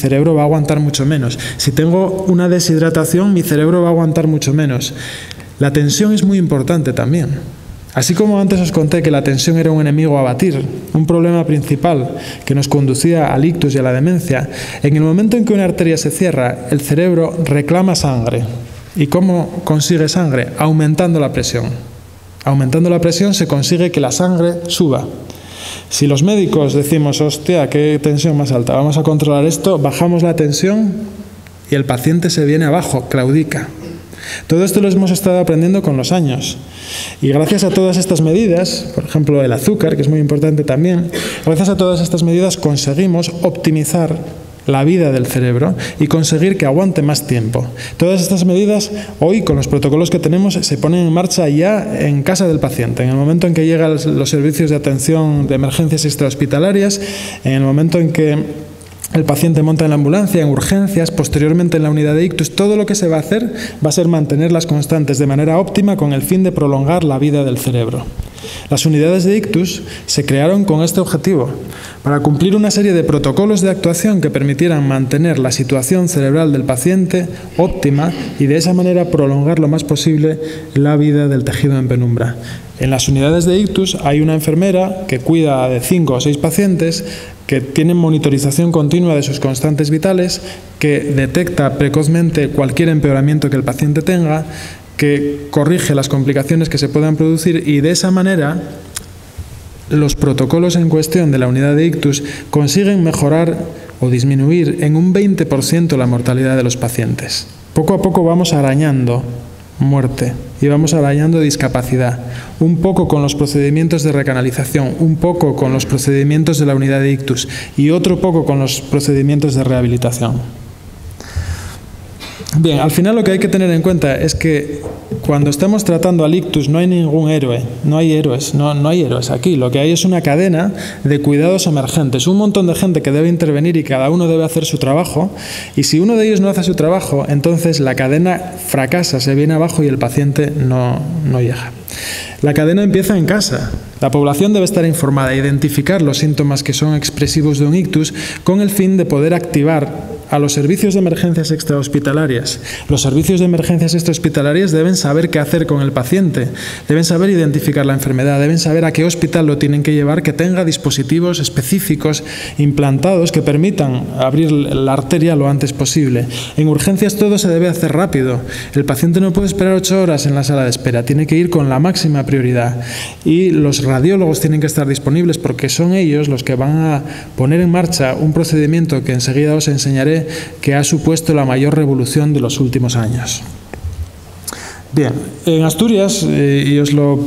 cerebro va a aguantar mucho menos. Si tengo una deshidratación, mi cerebro va a aguantar mucho menos. La tensión es muy importante también. Así como antes os conté que la tensión era un enemigo a batir, un problema principal que nos conducía al ictus y a la demencia, en el momento en que una arteria se cierra, el cerebro reclama sangre. ¿Y cómo consigue sangre? Aumentando la presión. Aumentando la presión se consigue que la sangre suba. Si los médicos decimos, hostia, qué tensión más alta, vamos a controlar esto, bajamos la tensión y el paciente se viene abajo, claudica. Todo esto lo hemos estado aprendiendo con los años. Y gracias a todas estas medidas, por ejemplo el azúcar, que es muy importante también, gracias a todas estas medidas conseguimos optimizar la vida del cerebro y conseguir que aguante más tiempo. Todas estas medidas, hoy con los protocolos que tenemos, se ponen en marcha ya en casa del paciente. En el momento en que llegan los servicios de atención de emergencias extrahospitalarias, en el momento en que el paciente monta en la ambulancia, en urgencias, posteriormente en la unidad de ictus, todo lo que se va a hacer va a ser mantener las constantes de manera óptima con el fin de prolongar la vida del cerebro. Las unidades de ictus se crearon con este objetivo, para cumplir una serie de protocolos de actuación que permitieran mantener la situación cerebral del paciente óptima y de esa manera prolongar lo más posible la vida del tejido en penumbra. En las unidades de ictus hay una enfermera que cuida de 5 o 6 pacientes que tienen monitorización continua de sus constantes vitales, que detecta precozmente cualquier empeoramiento que el paciente tenga, que corrige las complicaciones que se puedan producir y de esa manera los protocolos en cuestión de la unidad de ictus consiguen mejorar o disminuir en un 20% la mortalidad de los pacientes. Poco a poco vamos arañando muerte y vamos arañando discapacidad, un poco con los procedimientos de recanalización, un poco con los procedimientos de la unidad de ictus y otro poco con los procedimientos de rehabilitación. Bien, al final lo que hay que tener en cuenta es que cuando estamos tratando al ictus no hay ningún héroe, no hay héroes aquí. Lo que hay es una cadena de cuidados emergentes, un montón de gente que debe intervenir y cada uno debe hacer su trabajo, y si uno de ellos no hace su trabajo, entonces la cadena fracasa, se viene abajo y el paciente no llega. La cadena empieza en casa. La población debe estar informada e identificar los síntomas que son expresivos de un ictus con el fin de poder activar a los servicios de emergencias extrahospitalarias. Los servicios de emergencias extrahospitalarias deben saber qué hacer con el paciente, deben saber identificar la enfermedad, deben saber a qué hospital lo tienen que llevar, que tenga dispositivos específicos implantados que permitan abrir la arteria lo antes posible. En urgencias todo se debe hacer rápido. El paciente no puede esperar 8 horas en la sala de espera, tiene que ir con la máxima prioridad. Y los radiólogos tienen que estar disponibles porque son ellos los que van a poner en marcha un procedimiento que enseguida os enseñaré, que ha supuesto la mayor revolución de los últimos años. Bien, en Asturias, y os lo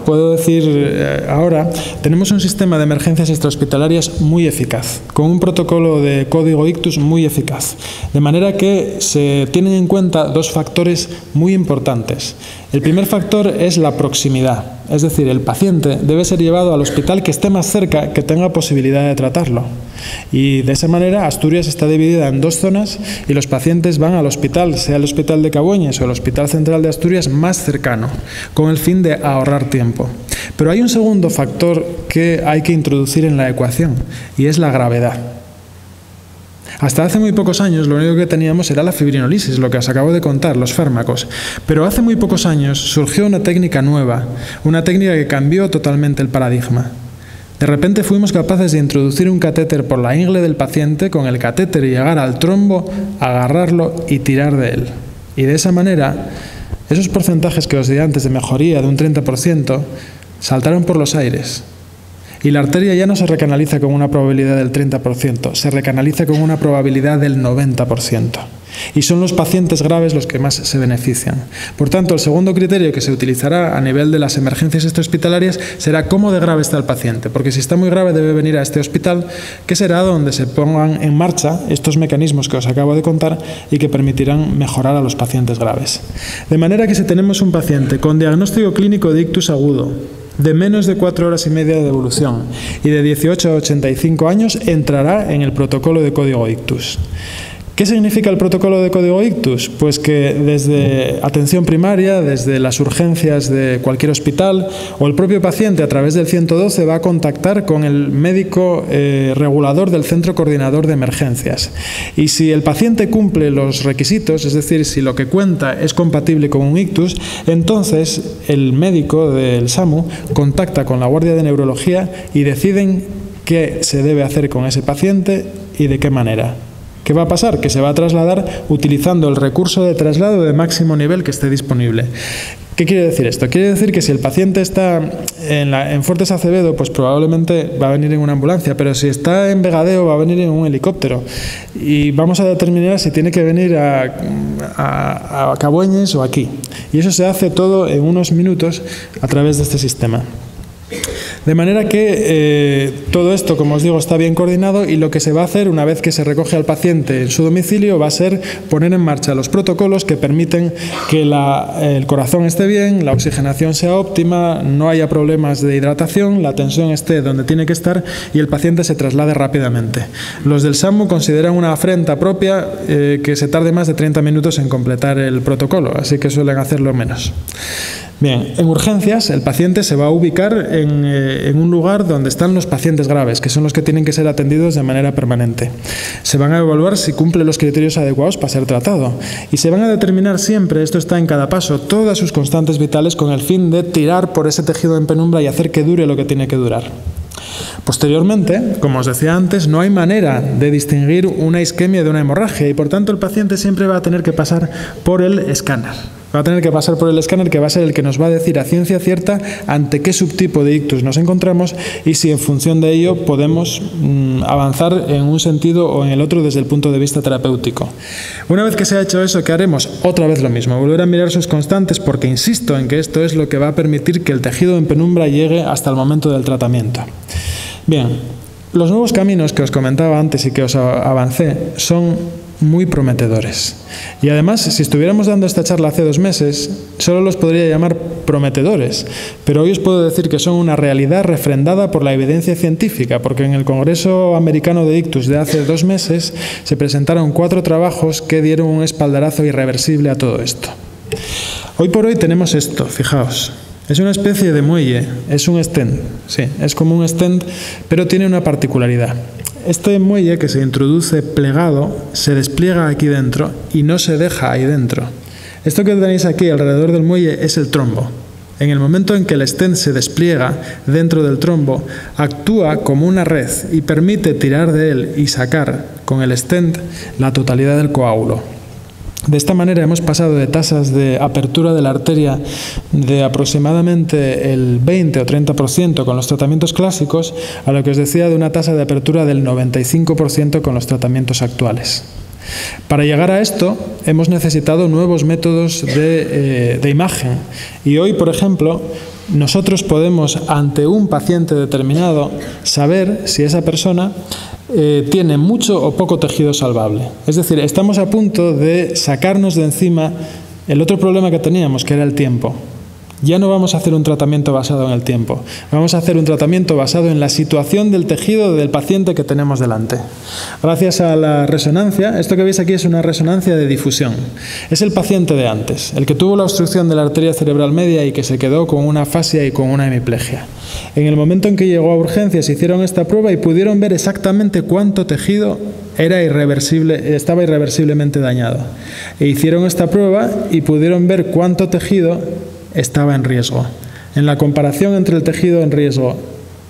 puedo decir ahora, tenemos un sistema de emergencias extrahospitalarias muy eficaz, con un protocolo de código ictus muy eficaz, de manera que se tienen en cuenta 2 factores muy importantes. El primer factor es la proximidad, es decir, el paciente debe ser llevado al hospital que esté más cerca, que tenga posibilidad de tratarlo. Y de esa manera Asturias está dividida en 2 zonas y los pacientes van al hospital, sea el Hospital de Cabueñes o el Hospital Central de Asturias más cercano, con el fin de ahorrar tiempo. Pero hay un segundo factor que hay que introducir en la ecuación y es la gravedad. Hasta hace muy pocos años lo único que teníamos era la fibrinolisis, lo que os acabo de contar, los fármacos. Pero hace muy pocos años surgió una técnica nueva, una técnica que cambió totalmente el paradigma. De repente fuimos capaces de introducir un catéter por la ingle del paciente, con el catéter llegar al trombo, agarrarlo y tirar de él. Y de esa manera, esos porcentajes que os di antes de mejoría de un 30% saltaron por los aires. Y la arteria ya no se recanaliza con una probabilidad del 30%, se recanaliza con una probabilidad del 90%. Y son los pacientes graves los que más se benefician. Por tanto, el segundo criterio que se utilizará a nivel de las emergencias extrahospitalarias será cómo de grave está el paciente, porque si está muy grave debe venir a este hospital, que será donde se pongan en marcha estos mecanismos que os acabo de contar y que permitirán mejorar a los pacientes graves. De manera que si tenemos un paciente con diagnóstico clínico de ictus agudo, de menos de 4 horas y media de evolución y de 18 a 85 años, entrará en el protocolo de código ictus. ¿Qué significa el protocolo de código ictus? Pues que desde atención primaria, desde las urgencias de cualquier hospital o el propio paciente a través del 112 va a contactar con el médico regulador del centro coordinador de emergencias. Y si el paciente cumple los requisitos, es decir, si lo que cuenta es compatible con un ictus, entonces el médico del SAMU contacta con la Guardia de Neurología y deciden qué se debe hacer con ese paciente y de qué manera. ¿Qué va a pasar? Que se va a trasladar utilizando el recurso de traslado de máximo nivel que esté disponible. ¿Qué quiere decir esto? Quiere decir que si el paciente está en Fuertes Acevedo, pues probablemente va a venir en una ambulancia, pero si está en Vegadeo va a venir en un helicóptero. Y vamos a determinar si tiene que venir a Cabueñes o aquí. Y eso se hace todo en unos minutos a través de este sistema. De manera que todo esto, como os digo, está bien coordinado y lo que se va a hacer una vez que se recoge al paciente en su domicilio va a ser poner en marcha los protocolos que permiten que el corazón esté bien, la oxigenación sea óptima, no haya problemas de hidratación, la tensión esté donde tiene que estar y el paciente se traslade rápidamente. Los del SAMU consideran una afrenta propia que se tarde más de 30 minutos en completar el protocolo, así que suelen hacerlo menos. Bien, en urgencias el paciente se va a ubicar en un lugar donde están los pacientes graves, que son los que tienen que ser atendidos de manera permanente. Se van a evaluar si cumple los criterios adecuados para ser tratado y se van a determinar siempre, esto está en cada paso, todas sus constantes vitales con el fin de tirar por ese tejido en penumbra y hacer que dure lo que tiene que durar. Posteriormente, como os decía antes, no hay manera de distinguir una isquemia de una hemorragia y por tanto el paciente siempre va a tener que pasar por el escáner. Va a tener que pasar por el escáner que va a ser el que nos va a decir a ciencia cierta ante qué subtipo de ictus nos encontramos y si en función de ello podemos avanzar en un sentido o en el otro desde el punto de vista terapéutico. Una vez que se ha hecho eso, ¿qué haremos? Otra vez lo mismo, volver a mirar sus constantes porque insisto en que esto es lo que va a permitir que el tejido en penumbra llegue hasta el momento del tratamiento. Bien, los nuevos caminos que os comentaba antes y que os avancé son muy prometedores. Y además, si estuviéramos dando esta charla hace 2 meses, solo los podría llamar prometedores, pero hoy os puedo decir que son una realidad refrendada por la evidencia científica, porque en el Congreso Americano de Ictus de hace 2 meses se presentaron 4 trabajos que dieron un espaldarazo irreversible a todo esto. Hoy por hoy tenemos esto, fijaos. Es una especie de muelle, es un stent, sí, es como un stent, pero tiene una particularidad. Este muelle que se introduce plegado se despliega aquí dentro y no se deja ahí dentro. Esto que tenéis aquí alrededor del muelle es el trombo. En el momento en que el stent se despliega dentro del trombo, actúa como una red y permite tirar de él y sacar con el stent la totalidad del coágulo. De esta manera hemos pasado de tasas de apertura de la arteria de aproximadamente el 20 o 30% con los tratamientos clásicos a lo que os decía de una tasa de apertura del 95% con los tratamientos actuales. Para llegar a esto hemos necesitado nuevos métodos de imagen y hoy, por ejemplo, nosotros podemos ante un paciente determinado saber si esa persona tiene mucho o poco tejido salvable. Es decir, estamos a punto de sacarnos de encima el otro problema que teníamos, que era el tiempo. Ya no vamos a hacer un tratamiento basado en el tiempo, vamos a hacer un tratamiento basado en la situación del tejido del paciente que tenemos delante. Gracias a la resonancia, esto que veis aquí es una resonancia de difusión. Es el paciente de antes, el que tuvo la obstrucción de la arteria cerebral media y que se quedó con una afasia y con una hemiplegia. En el momento en que llegó a urgencias hicieron esta prueba y pudieron ver exactamente cuánto tejido estaba irreversiblemente dañado. E hicieron esta prueba y pudieron ver cuánto tejido estaba en riesgo. En la comparación entre el tejido en riesgo,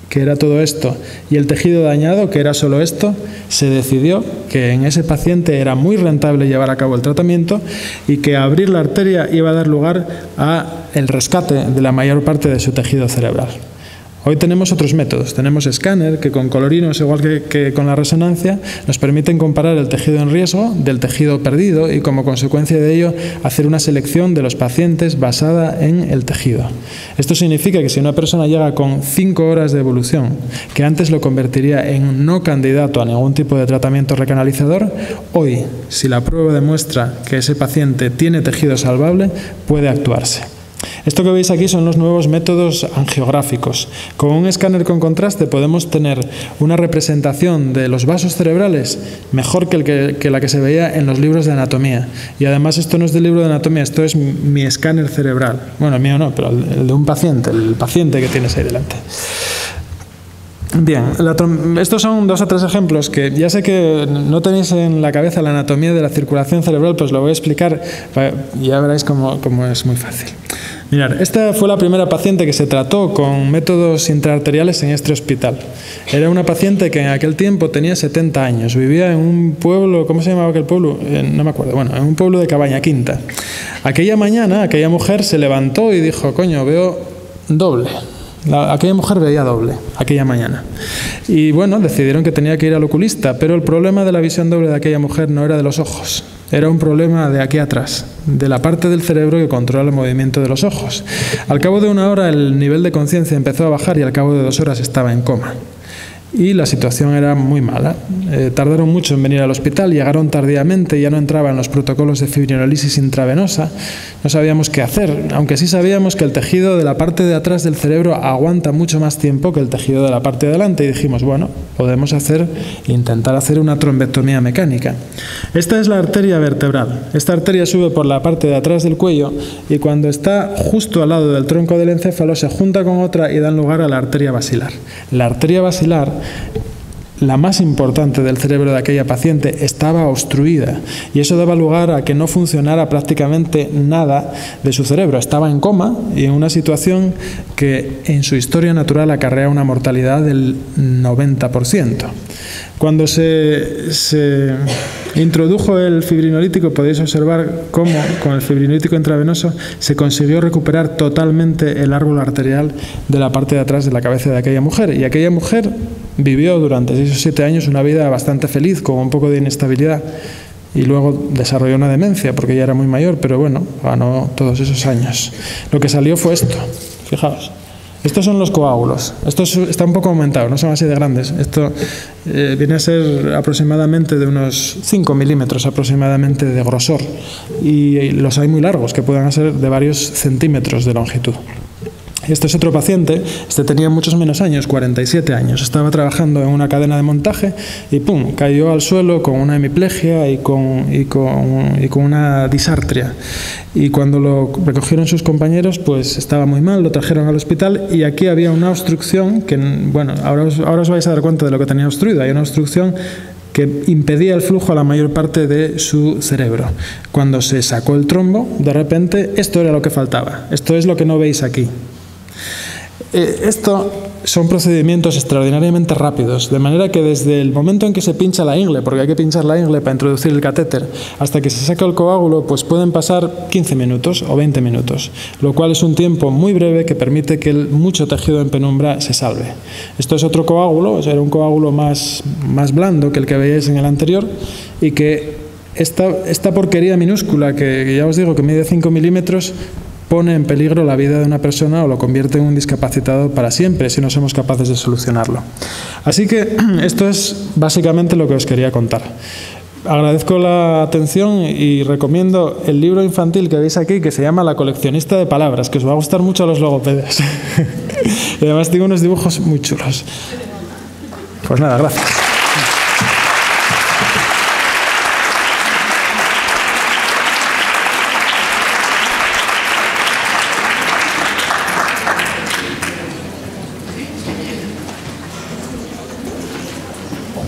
que era todo esto, y el tejido dañado, que era solo esto, se decidió que en ese paciente era muy rentable llevar a cabo el tratamiento y que abrir la arteria iba a dar lugar al rescate de la mayor parte de su tejido cerebral. Hoy tenemos otros métodos, tenemos escáner que con colorinos, igual que con la resonancia, nos permiten comparar el tejido en riesgo del tejido perdido y como consecuencia de ello hacer una selección de los pacientes basada en el tejido. Esto significa que si una persona llega con 5 horas de evolución, que antes lo convertiría en no candidato a ningún tipo de tratamiento recanalizador, hoy, si la prueba demuestra que ese paciente tiene tejido salvable, puede actuarse. Esto que veis aquí son los nuevos métodos angiográficos. Con un escáner con contraste podemos tener una representación de los vasos cerebrales mejor que la que se veía en los libros de anatomía. Y además esto no es del libro de anatomía, esto es mi escáner cerebral. Bueno, el mío no, pero el de un paciente, el paciente que tienes ahí delante. Bien, estos son 2 o 3 ejemplos que ya sé que no tenéis en la cabeza la anatomía de la circulación cerebral, pues lo voy a explicar y ya veréis cómo es muy fácil. Mirad, esta fue la primera paciente que se trató con métodos intraarteriales en este hospital. Era una paciente que en aquel tiempo tenía 70 años, vivía en un pueblo, ¿cómo se llamaba aquel pueblo? No me acuerdo, bueno, en un pueblo de Cabaña Quinta. Aquella mañana, aquella mujer se levantó y dijo, coño, veo doble. Aquella mujer veía doble, aquella mañana. Y bueno, decidieron que tenía que ir al oculista, pero el problema de la visión doble de aquella mujer no era de los ojos, era un problema de aquí atrás, de la parte del cerebro que controla el movimiento de los ojos. Al cabo de 1 hora el nivel de conciencia empezó a bajar y al cabo de 2 horas estaba en coma. Y la situación era muy mala. Tardaron mucho en venir al hospital, llegaron tardíamente, ya no entraba en los protocolos de fibrinolisis intravenosa, no sabíamos qué hacer, aunque sí sabíamos que el tejido de la parte de atrás del cerebro aguanta mucho más tiempo que el tejido de la parte de adelante, y dijimos, bueno, podemos intentar hacer una trombectomía mecánica. Esta es la arteria vertebral. Esta arteria sube por la parte de atrás del cuello y cuando está justo al lado del tronco del encéfalo se junta con otra y dan lugar a la arteria basilar. La arteria basilar, la más importante del cerebro de aquella paciente, estaba obstruida y eso daba lugar a que no funcionara prácticamente nada de su cerebro. Estaba en coma y en una situación que en su historia natural acarrea una mortalidad del 90%. Cuando se introdujo el fibrinolítico, podéis observar cómo con el fibrinolítico intravenoso se consiguió recuperar totalmente el árbol arterial de la parte de atrás de la cabeza de aquella mujer. Y aquella mujer vivió durante 6 o 7 años una vida bastante feliz, con un poco de inestabilidad, y luego desarrolló una demencia porque ya era muy mayor, pero bueno, ganó todos esos años. Lo que salió fue esto, fijaos. Estos son los coágulos. Esto está un poco aumentado, no son así de grandes. Esto viene a ser aproximadamente de unos 5 milímetros aproximadamente de grosor. Y los hay muy largos, que pueden ser de varios centímetros de longitud. Este es otro paciente, este tenía muchos menos años, 47 años. Estaba trabajando en una cadena de montaje y ¡pum!, cayó al suelo con una hemiplegia y con una disartria. Y cuando lo recogieron sus compañeros, pues estaba muy mal, lo trajeron al hospital y aquí había una obstrucción que, bueno, ahora os vais a dar cuenta de lo que tenía obstruido. Hay una obstrucción que impedía el flujo a la mayor parte de su cerebro. Cuando se sacó el trombo, de repente, esto era lo que faltaba. Esto es lo que no veis aquí. Esto son procedimientos extraordinariamente rápidos, de manera que desde el momento en que se pincha la ingle, porque hay que pinchar la ingle para introducir el catéter, hasta que se saca el coágulo, pues pueden pasar 15 minutos o 20 minutos, lo cual es un tiempo muy breve que permite que mucho tejido en penumbra se salve. Esto es otro coágulo, era un coágulo más blando que el que veíais en el anterior, y que esta porquería minúscula, que ya os digo que mide 5 milímetros, pone en peligro la vida de una persona o lo convierte en un discapacitado para siempre si no somos capaces de solucionarlo. Así que esto es básicamente lo que os quería contar. Agradezco la atención y recomiendo el libro infantil que veis aquí, que se llama La coleccionista de palabras, que os va a gustar mucho a los logopedas. Y además tiene unos dibujos muy chulos. Pues nada, gracias.